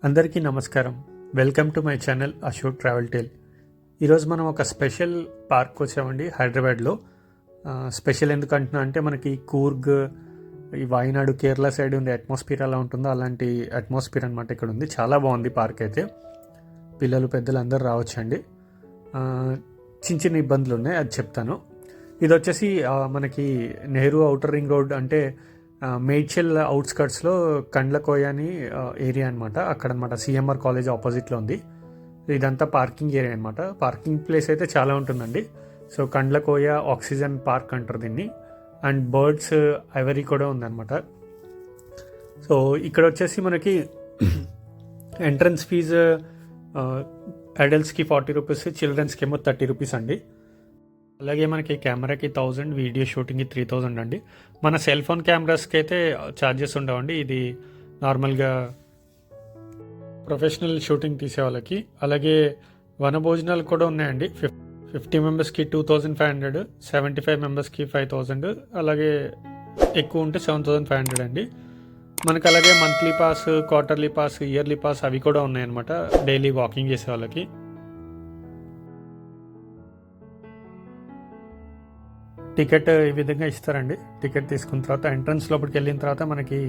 అందరికీ నమస్కారం. Welcome to my channel Ashok travel tale. ఈరోజు మనం ఒక స్పెషల్ పార్క్ వచ్చామండి హైదరాబాద్లో. స్పెషల్ ఎందుకు అంటున్నా అంటే మనకి కూర్గ్, ఈ వాయనాడు, కేరళ సైడ్ ఉండే అట్మాస్ఫియర్ ఎలా ఉంటుందో అలాంటి అట్మాస్ఫియర్ అనమాట ఇక్కడ ఉంది. చాలా బాగుంది పార్క్ అయితే. పిల్లలు పెద్దలు అందరూ రావచ్చండి. చిన్న చిన్న ఇబ్బందులు ఉన్నాయి, అది చెప్తాను. ఇది వచ్చేసి మనకి నెహ్రూ ఔటర్ రింగ్ రోడ్ అంటే మేడ్చల్ అవుట్స్కట్స్లో కండ్లకోయ అని ఏరియా అనమాట. అక్కడ అనమాట సిఎంఆర్ కాలేజ్ ఆపోజిట్లో ఉంది. ఇదంతా పార్కింగ్ ఏరియా అనమాట. పార్కింగ్ ప్లేస్ అయితే చాలా ఉంటుందండి. సో కండ్లకోయ ఆక్సిజన్ పార్క్ అంటారు దీన్ని. అండ్ బర్డ్స్ ఐవరీ కూడా ఉందన్నమాట. సో ఇక్కడ వచ్చేసి మనకి ఎంట్రన్స్ ఫీజు అడల్ట్స్కి 40 రూపీస్, చిల్డ్రన్స్కి ఏమో 30 రూపీస్ అండి. అలాగే మనకి కెమెరాకి 1000, వీడియో షూటింగ్కి 3000 అండి. మన సెల్ ఫోన్ కెమెరాస్కి అయితే ఛార్జెస్ ఉండవండి. ఇది నార్మల్గా ప్రొఫెషనల్ షూటింగ్ తీసే వాళ్ళకి. అలాగే వనభోజనాలు కూడా ఉన్నాయండి. 50 మెంబర్స్కి 2500, 75 మెంబర్స్కి 5000, అలాగే ఎక్కువ ఉంటే 7500 అండి. మనకు అలాగే monthly pass, quarterly pass, yearly pass అవి కూడా ఉన్నాయన్నమాట డైలీ వాకింగ్ చేసే వాళ్ళకి. టికెట్ ఈ విధంగా ఇస్తారండి. టికెట్ తీసుకున్న తర్వాత ఎంట్రన్స్ లోపలికి వెళ్ళిన తర్వాత మనకి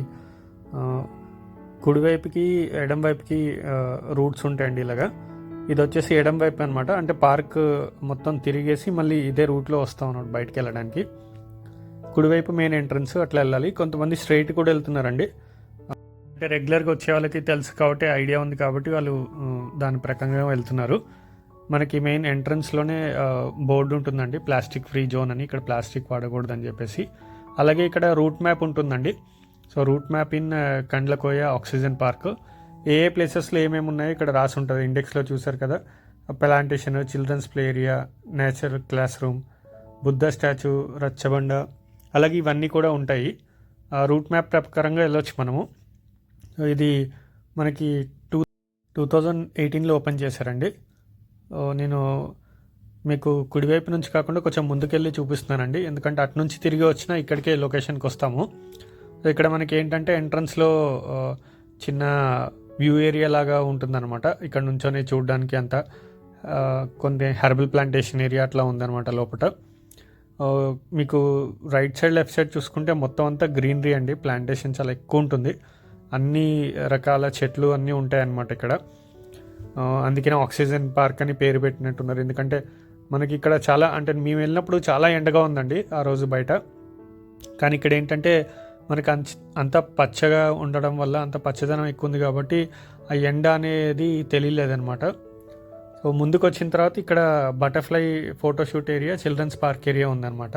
కుడివైపుకి ఎడం వైపుకి రూట్స్ ఉంటాయండి ఇలాగా. ఇది వచ్చేసి ఎడం వైపు అనమాట. అంటే పార్క్ మొత్తం తిరిగేసి మళ్ళీ ఇదే రూట్లో వస్తాం అన్నమాట బయటకు వెళ్ళడానికి. కుడివైపు మెయిన్ ఎంట్రన్స్, అట్లా వెళ్ళాలి. కొంతమంది స్ట్రైట్ కూడా వెళ్తున్నారండి. అంటే రెగ్యులర్గా వచ్చే వాళ్ళకి తెలుసు కాబట్టి, ఐడియా ఉంది కాబట్టి వాళ్ళు దాని ప్రకారంగా వెళ్తున్నారు. మనకి మెయిన్ ఎంట్రన్స్లోనే బోర్డు ఉంటుందండి, ప్లాస్టిక్ ఫ్రీ జోన్ అని. ఇక్కడ ప్లాస్టిక్ వాడకూడదు అని చెప్పేసి. అలాగే ఇక్కడ రూట్ మ్యాప్ ఉంటుందండి. So route map in Kandlakoya oxygen park. ఏ ప్లేసెస్లో ఏమేమి ఉన్నాయో ఇక్కడ రాసి ఉంటుంది. ఇండెక్స్లో చూసారు కదా, plantation, children's play area, nature classroom, Buddha statue, రచ్చబండ, అలాగే ఇవన్నీ కూడా ఉంటాయి. రూట్ మ్యాప్ ప్రకారంగా వెళ్ళొచ్చు మనము. ఇది మనకి 2018లో ఓపెన్ చేశారండి. నేను మీకు కుడివైపు నుంచి కాకుండా కొంచెం ముందుకెళ్ళి చూపిస్తున్నానండి, ఎందుకంటే అటు నుంచి తిరిగి వచ్చినా ఇక్కడికే లొకేషన్కి వస్తాము. ఇక్కడ మనకి ఏంటంటే ఎంట్రన్స్లో చిన్న వ్యూ ఏరియా లాగా ఉంటుందన్నమాట. ఇక్కడ నుంచొని చూడడానికి అంతా కొన్ని హెర్బల్ ప్లాంటేషన్ ఏరియా అట్లా ఉందన్నమాట లోపల. మీకు రైట్ సైడ్, లెఫ్ట్ సైడ్ చూసుకుంటే మొత్తం అంతా గ్రీనరీ అండి. ప్లాంటేషన్ చాలా ఎక్కువ ఉంటుంది. అన్ని రకాల చెట్లు అన్నీ ఉంటాయన్నమాట ఇక్కడ. అందుకనే ఆక్సిజన్ పార్క్ అని పేరు పెట్టినట్టున్నారు. ఎందుకంటే మనకి ఇక్కడ చాలా, అంటే మేము వెళ్ళినప్పుడు చాలా ఎండగా ఉందండి ఆ రోజు బయట. కానీ ఇక్కడ ఏంటంటే మనకి అంత పచ్చగా ఉండడం వల్ల, అంత పచ్చదనం ఎక్కువ ఉంది కాబట్టి ఆ ఎండ అనేది తెలియలేదన్నమాట. సో ముందుకు వచ్చిన తర్వాత ఇక్కడ butterfly photoshoot area, children's park area ఉందన్నమాట.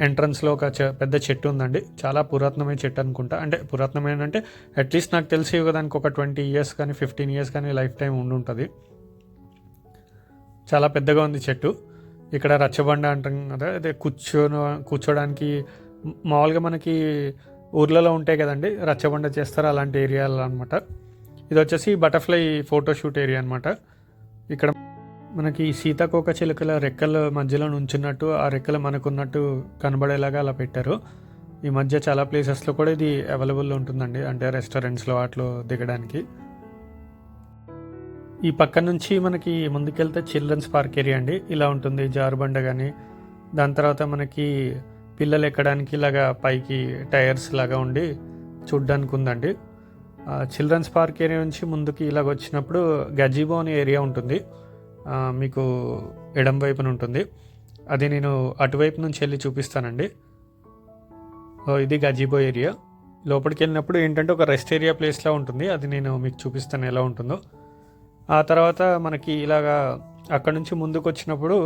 ఎంట్రన్స్లో ఒక పెద్ద చెట్టు ఉందండి. చాలా పురాతనమైన చెట్టు అనుకుంటా. అంటే పురాతనమైన అంటే అట్లీస్ట్ నాకు తెలిసి దానికి ఒక 20 years కానీ 15 years కానీ లైఫ్ టైం ఉండుంటుంది. చాలా పెద్దగా ఉంది చెట్టు. ఇక్కడ రచ్చబండ అంటాం కదా, అదే కూర్చోడానికి మామూలుగా మనకి ఊర్లలో ఉంటాయి కదండి, రచ్చబండ చేస్తారు, అలాంటి ఏరియాలో అనమాట. ఇది వచ్చేసి బటర్ఫ్లై ఫోటోషూట్ ఏరియా అనమాట. ఇక్కడ మనకి సీతాకోక చిలుకల రెక్కల మధ్యలో నుంచున్నట్టు, ఆ రెక్కలు మనకున్నట్టు కనబడేలాగా అలా పెట్టారు. ఈ మధ్య చాలా ప్లేసెస్లో కూడా ఇది అవైలబుల్ ఉంటుందండి, అంటే రెస్టారెంట్స్లో వాటిలో దిగడానికి. ఈ పక్క నుంచి మనకి ముందుకెళ్తే చిల్డ్రన్స్ పార్క్ ఏరియా అండి. ఇలా ఉంటుంది జారుబండ కానీ. దాని తర్వాత మనకి పిల్లలు ఎక్కడానికి ఇలాగా పైకి టైర్స్ లాగా ఉండి చూడ్డానికి ఉందండి. చిల్డ్రన్స్ పార్క్ ఏరియా నుంచి ముందుకి ఇలాగ వచ్చినప్పుడు గజీబో అనే ఏరియా ఉంటుంది, మీకు ఎడం వైపున ఉంటుంది. అది నేను అటువైపు నుంచి వెళ్ళి చూపిస్తానండి. ఇది గజీబో ఏరియా. లోపలికి వెళ్ళినప్పుడు ఏంటంటే ఒక రెస్ట్ ఏరియా ప్లేస్లా ఉంటుంది, అది నేను మీకు చూపిస్తాను ఎలా ఉంటుందో. ఆ తర్వాత మనకి ఇలాగా అక్కడ నుంచి ముందుకు వచ్చినప్పుడు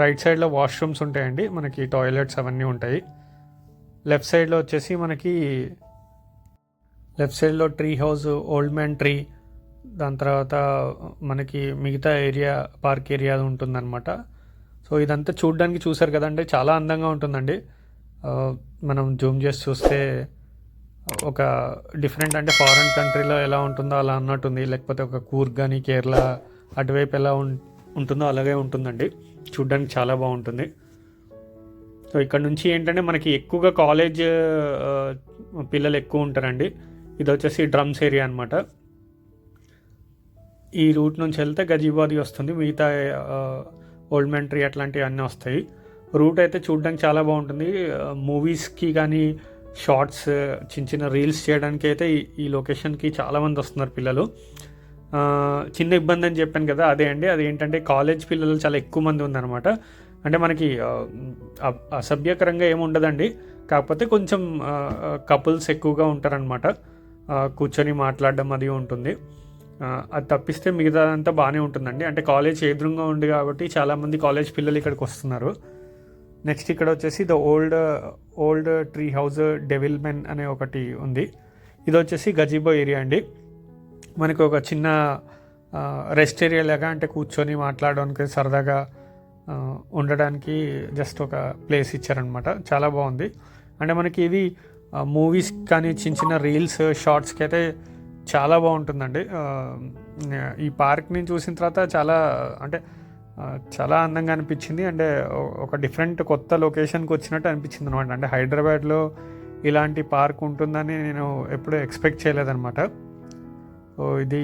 రైట్ సైడ్లో వాష్రూమ్స్ ఉంటాయండి, మనకి టాయిలెట్స్ అవన్నీ ఉంటాయి. లెఫ్ట్ సైడ్లో వచ్చేసి మనకి లెఫ్ట్ సైడ్లో tree house, old man tree, దాని తర్వాత మనకి మిగతా ఏరియా పార్క్ ఏరియా ఉంటుందన్నమాట. సో ఇదంతా చూడడానికి చూసారు కదండి, చాలా అందంగా ఉంటుందండి. మనం జూమ్ చేసి చూస్తే ఒక డిఫరెంట్, అంటే ఫారెన్ కంట్రీలో ఎలా ఉంటుందో అలా అన్నట్టుంది. లేకపోతే ఒక కూర్గ్ కానీ కేరళ అటువైపు ఎలా ఉంటుందో అలాగే ఉంటుందండి. చూడడానికి చాలా బాగుంటుంది. సో ఇక్కడ నుంచి ఏంటంటే మనకి ఎక్కువగా కాలేజ్ పిల్లలు ఎక్కువ ఉంటారండి. ఇది వచ్చేసి డ్రమ్స్ ఏరియా అనమాట. ఈ రూట్ నుంచి వెళ్తే గజీబాది వస్తుంది, మిగతా ఓల్డ్ మ్యాన్ ట్రీ అట్లాంటివి అన్నీ వస్తాయి. రూట్ అయితే చూడడానికి చాలా బాగుంటుంది. మూవీస్కి కానీ షార్ట్స్ చిన్న చిన్న రీల్స్ చేయడానికి అయితే ఈ లొకేషన్కి చాలామంది వస్తున్నారు పిల్లలు. చిన్న ఇబ్బంది అని చెప్పాను కదా, అదే అండి. అదేంటంటే కాలేజ్ పిల్లలు చాలా ఎక్కువ మంది ఉందన్నమాట. అంటే మనకి అసభ్యకరంగా ఏమి ఉండదండి, కాకపోతే కొంచెం కపుల్స్ ఎక్కువగా ఉంటారనమాట. కూర్చొని మాట్లాడడం అది ఉంటుంది. అది తప్పిస్తే మిగతాదంతా బాగానే ఉంటుందండి. అంటే కాలేజ్ ఎదురుగా ఉంది కాబట్టి చాలామంది కాలేజ్ పిల్లలు ఇక్కడికి వస్తున్నారు. నెక్స్ట్ ఇక్కడ వచ్చేసి the old tree house devil men అనే ఒకటి ఉంది. ఇది వచ్చేసి గజీబో ఏరియా అండి. మనకు ఒక చిన్న రెస్ట్ ఏరియా లాగా, అంటే కూర్చొని మాట్లాడడానికి సరదాగా ఉండడానికి జస్ట్ ఒక ప్లేస్ ఇచ్చారనమాట. చాలా బాగుంది. అంటే మనకి ఇది మూవీస్ కానీ చిన్న చిన్న రీల్స్ షార్ట్స్కి అయితే చాలా బాగుంటుందండి. ఈ పార్క్ని చూసిన తర్వాత చాలా అందంగా అనిపించింది. అంటే ఒక డిఫరెంట్ కొత్త లొకేషన్కి వచ్చినట్టు అనిపించింది అనమాట. అంటే హైదరాబాద్లో ఇలాంటి పార్క్ ఉంటుందని నేను ఎప్పుడూ ఎక్స్పెక్ట్ చేయలేదన్నమాట. ఇది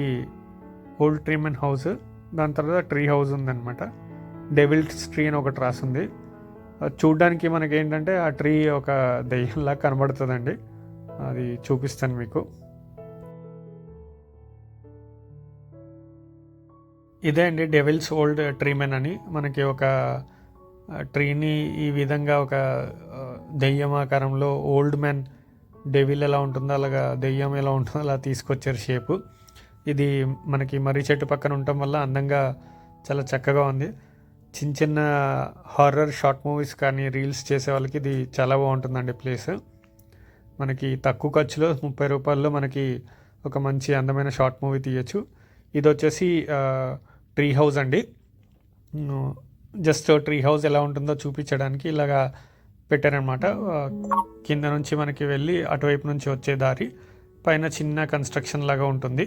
ఓల్డ్ ట్రీమెన్ హౌస్, దాని తర్వాత ట్రీ హౌస్ ఉందన్నమాట. డెవిల్స్ ట్రీ అని ఒకటి రాసింది. చూడ్డానికి మనకి ఏంటంటే ఆ ట్రీ ఒక దెయ్యంలా కనబడుతుందండి. అది చూపిస్తాను మీకు. ఇదే అండి డెవిల్స్ ఓల్డ్ ట్రీమెన్ అని. మనకి ఒక ట్రీని ఈ విధంగా ఒక దెయ్యం ఆకారంలో ఓల్డ్ మ్యాన్ డెవిల్ ఎలా ఉంటుందో అలాగా దెయ్యం ఎలా ఉంటుందో అలా తీసుకొచ్చారు షేపు. ఇది మనకి మర్రి చెట్టు పక్కన ఉండటం వల్ల అందంగా చాలా చక్కగా ఉంది. చిన్న చిన్న హారర్ షార్ట్ మూవీస్ కానీ రీల్స్ చేసే వాళ్ళకి ఇది చాలా బాగుంటుందండి ప్లేస్. మనకి తక్కువ ఖర్చులో 30 రూపాయల్లో మనకి ఒక మంచి అందమైన షార్ట్ మూవీ తీయచ్చు. ఇది వచ్చేసి ట్రీ హౌస్ అండి. జస్ట్ ట్రీ హౌస్ ఎలా ఉంటుందో చూపించడానికి ఇలాగా పెట్టారనమాట. కింద నుంచి మనకి వెళ్ళి అటువైపు నుంచి వచ్చే దారి పైన చిన్న కన్స్ట్రక్షన్ లాగా ఉంటుంది.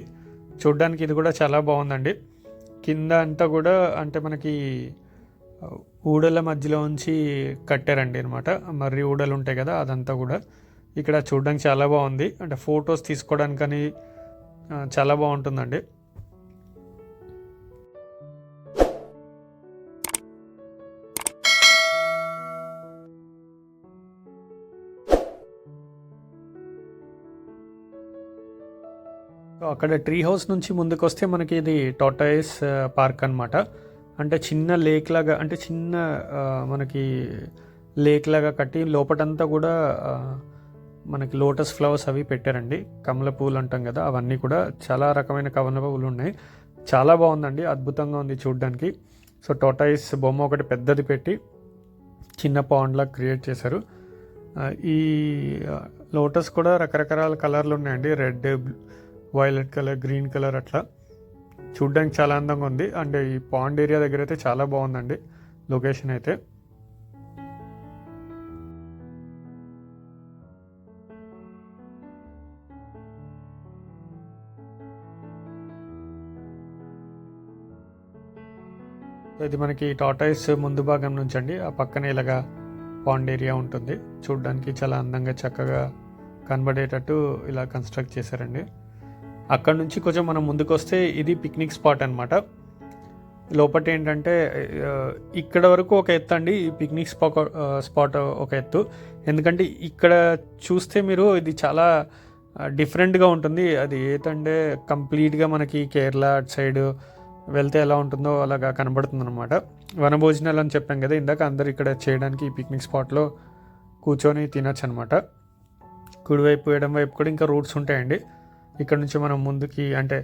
చూడ్డానికి ఇది కూడా చాలా బాగుందండి. కింద అంతా కూడా అంటే మనకి ఊడల మధ్యలో ఉంచి కట్టారండి అనమాట. మర్రి ఊడలు ఉంటాయి కదా, అదంతా కూడా ఇక్కడ చూడడానికి చాలా బాగుంది. అంటే ఫొటోస్ తీసుకోవడానికని చాలా బాగుంటుందండి. అక్కడ ట్రీ హౌస్ నుంచి ముందుకు వస్తే మనకి ఇది టార్టాయిస్ పార్క్ అనమాట. అంటే చిన్న లేక్ లాగా, అంటే చిన్న మనకి లేక్ లాగా కట్టి లోపటంతా కూడా మనకి లోటస్ ఫ్లవర్స్ అవి పెట్టారండి. కమల పూలు అంటాం కదా, అవన్నీ కూడా చాలా రకమైన కమల పూలు ఉన్నాయి. చాలా బాగుందండి, అద్భుతంగా ఉంది చూడడానికి. సో టార్టాయిస్ బొమ్మ ఒకటి పెద్దది పెట్టి చిన్న పాండ్లా క్రియేట్ చేశారు. ఈ లోటస్ కూడా రకరకాల కలర్లు ఉన్నాయండి. Red, violet colour, green colour, అట్లా చూడ్డానికి చాలా అందంగా ఉంది. అండ్ ఈ పాండ్ ఏరియా దగ్గర అయితే చాలా బాగుందండి లొకేషన్ అయితే. ఇది మనకి టార్టాయిస్ ముందు భాగం నుంచి అండి. ఆ పక్కనే ఇలాగా పాండ్ ఏరియా ఉంటుంది. చూడ్డానికి చాలా అందంగా చక్కగా కనబడేటట్టు ఇలా కన్స్ట్రక్ట్ చేశారండి. అక్కడ నుంచి కొంచెం మనం ముందుకు వస్తే ఇది పిక్నిక్ స్పాట్ అనమాట. లోపల ఏంటంటే ఇక్కడ వరకు ఒక ఎత్తు అండి, ఈ పిక్నిక్ స్పాట్ ఒక ఎత్తు. ఎందుకంటే ఇక్కడ చూస్తే మీరు ఇది చాలా డిఫరెంట్గా ఉంటుంది. అది ఏంటంటే కంప్లీట్గా మనకి కేరళ అటు సైడ్ వెళ్తే ఎలా ఉంటుందో అలాగా కనబడుతుంది అనమాట. వనభోజనాలు అని చెప్పాం కదా ఇందాక, అందరు ఇక్కడ చేయడానికి ఈ పిక్నిక్ స్పాట్లో కూర్చొని తినచ్చు అనమాట. కుడివైపు ఎడం వైపు కూడా ఇంకా రూట్స్ ఉంటాయండి. ఇక్కడ నుంచి మనం ముందుకి అంటే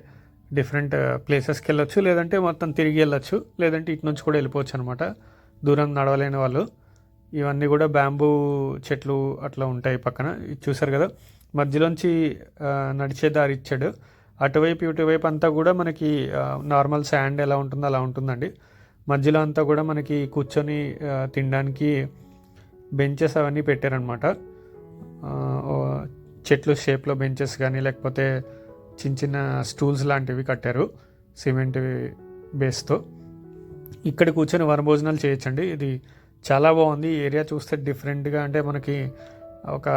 డిఫరెంట్ ప్లేసెస్కి వెళ్ళొచ్చు, లేదంటే మొత్తం తిరిగి వెళ్ళొచ్చు, లేదంటే ఇటు నుంచి కూడా వెళ్ళిపోవచ్చు అనమాట దూరం నడవలేని వాళ్ళు. ఇవన్నీ కూడా బ్యాంబూ చెట్లు అట్లా ఉంటాయి పక్కన. ఇది చూసారు కదా, మధ్యలోంచి నడిచే దారి ఇచ్చాడు. అటువైపు ఇటువైపు అంతా కూడా మనకి నార్మల్ శాండ్ ఎలా ఉంటుందో అలా ఉంటుందండి. మధ్యలో అంతా కూడా మనకి కూర్చొని తినడానికి బెంచెస్ అవన్నీ పెట్టారనమాట. చెట్లు షేప్లో బెంచెస్ కానీ లేకపోతే చిన్న చిన్న స్టూల్స్ లాంటివి కట్టారు సిమెంట్ బేస్తో. ఇక్కడ కూర్చొని వనభోజనాలు చేయొచ్చండి. ఇది చాలా బాగుంది. ఈ ఏరియా చూస్తే డిఫరెంట్గా, అంటే మనకి ఒక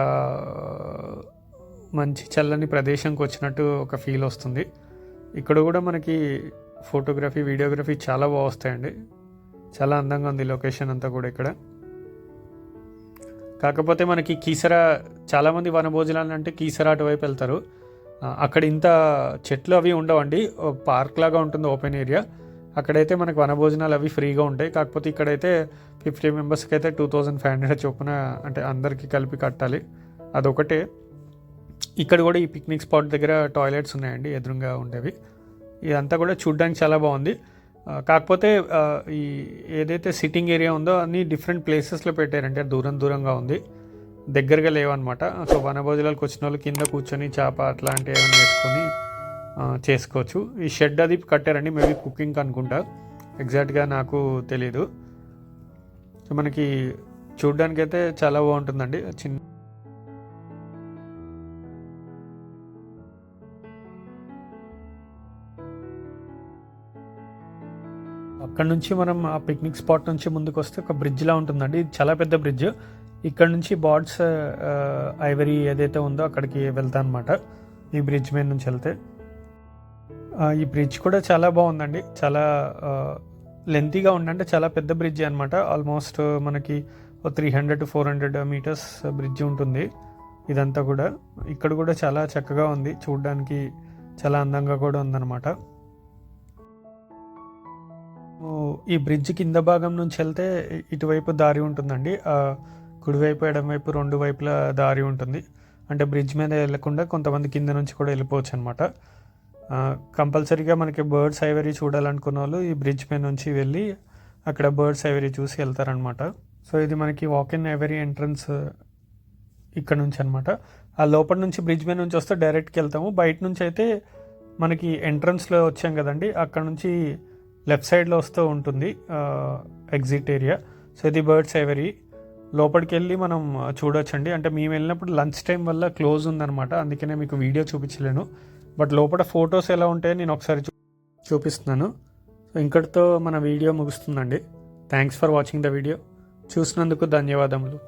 మంచి చల్లని ప్రదేశంకి వచ్చినట్టు ఒక ఫీల్ వస్తుంది. ఇక్కడ కూడా మనకి ఫోటోగ్రఫీ, వీడియోగ్రఫీ చాలా బాగా వస్తాయండి. చాలా అందంగా ఉంది లొకేషన్ అంతా కూడా ఇక్కడ. కాకపోతే మనకి కీసర, చాలామంది వనభోజనాలు అంటే కీసర అటువైపు వెళ్తారు. అక్కడ ఇంత చెట్లు అవి ఉండవండి, పార్క్ లాగా ఉంటుంది, ఓపెన్ ఏరియా. అక్కడైతే మనకు వనభోజనాలు అవి ఫ్రీగా ఉంటాయి. కాకపోతే ఇక్కడైతే 50 మెంబర్స్కి అయితే 2500 చొప్పున, అంటే అందరికీ కలిపి కట్టాలి. అదొకటే. ఇక్కడ కూడా ఈ పిక్నిక్ స్పాట్ దగ్గర టాయిలెట్స్ ఉన్నాయండి, ఎదురుగా ఉండేవి. ఇదంతా కూడా చూడ్డానికి చాలా బాగుంది. కాకపోతే ఈ ఏదైతే సిట్టింగ్ ఏరియా ఉందో అన్నీ డిఫరెంట్ ప్లేసెస్లో పెట్టారంటే దూరం దూరంగా ఉంది, దగ్గరగా లేవన్నమాట. సో వనభోజనాలకు వచ్చిన వాళ్ళు కింద కూర్చొని చేప అట్లాంటివి ఏమైనా వేసుకొని చేసుకోవచ్చు. ఈ షెడ్ అది కట్టారండి, మేబీ కుకింగ్ అనుకుంటా, ఎగ్జాక్ట్గా నాకు తెలీదు. సో మనకి చూడ్డానికైతే చాలా బాగుంటుందండి. చిన్న అక్కడ నుంచి మనం ఆ పిక్నిక్ స్పాట్ నుంచి ముందుకు వస్తే ఒక బ్రిడ్జ్లా ఉంటుందండి. ఇది చాలా పెద్ద బ్రిడ్జ్. ఇక్కడ నుంచి బార్డ్స్ ఐవరీ ఏదైతే ఉందో అక్కడికి వెళ్తాం అనమాట, ఈ బ్రిడ్జ్ మీద నుంచి వెళ్తే. ఈ బ్రిడ్జ్ కూడా చాలా బాగుందండి, చాలా లెంతీగా ఉందంటే చాలా పెద్ద బ్రిడ్జ్ అనమాట. ఆల్మోస్ట్ మనకి 300 to 400 మీటర్స్ బ్రిడ్జ్ ఉంటుంది ఇదంతా కూడా. ఇక్కడ కూడా చాలా చక్కగా ఉంది, చూడడానికి చాలా అందంగా కూడా ఉందన్నమాట. ఈ బ్రిడ్జ్ కింద భాగం నుంచి వెళ్తే ఇటువైపు దారి ఉంటుందండి, కుడివైపు ఎడమవైపు రెండు వైపుల దారి ఉంటుంది. అంటే బ్రిడ్జ్ మీద వెళ్ళకుండా కొంతమంది కింద నుంచి కూడా వెళ్ళిపోవచ్చు అనమాట. కంపల్సరీగా మనకి బర్డ్స్ ఐవరీ చూడాలనుకున్న వాళ్ళు ఈ బ్రిడ్జ్ మీద నుంచి వెళ్ళి అక్కడ బర్డ్స్ ఐవరీ చూసి వెళ్తారనమాట. సో ఇది మనకి వాక్ ఇన్ ఐవరీ ఎంట్రన్స్ ఇక్కడ నుంచి అనమాట. ఆ లోపల నుంచి బ్రిడ్జ్ మీద నుంచి వస్తే డైరెక్ట్కి వెళ్తాము. బయట నుంచి అయితే మనకి ఎంట్రన్స్లో వచ్చాం కదండి, అక్కడ నుంచి లెఫ్ట్ సైడ్లో వస్తూ ఉంటుంది ఎగ్జిట్ ఏరియా. సో ఇది బర్డ్స్ ఐవరీ. లోపలికి వెళ్ళి మనం చూడొచ్చండి. అంటే మేము వెళ్ళినప్పుడు లంచ్ టైం వల్ల క్లోజ్ ఉందన్నమాట, అందుకనే మీకు వీడియో చూపించలేను. బట్ లోపల ఫొటోస్ ఎలా ఉంటాయో నేను ఒకసారి చూపిస్తున్నాను. సో ఇంకటితో మన వీడియో ముగుస్తుందండి. Thanks for watching the video. చూసినందుకు ధన్యవాదములు.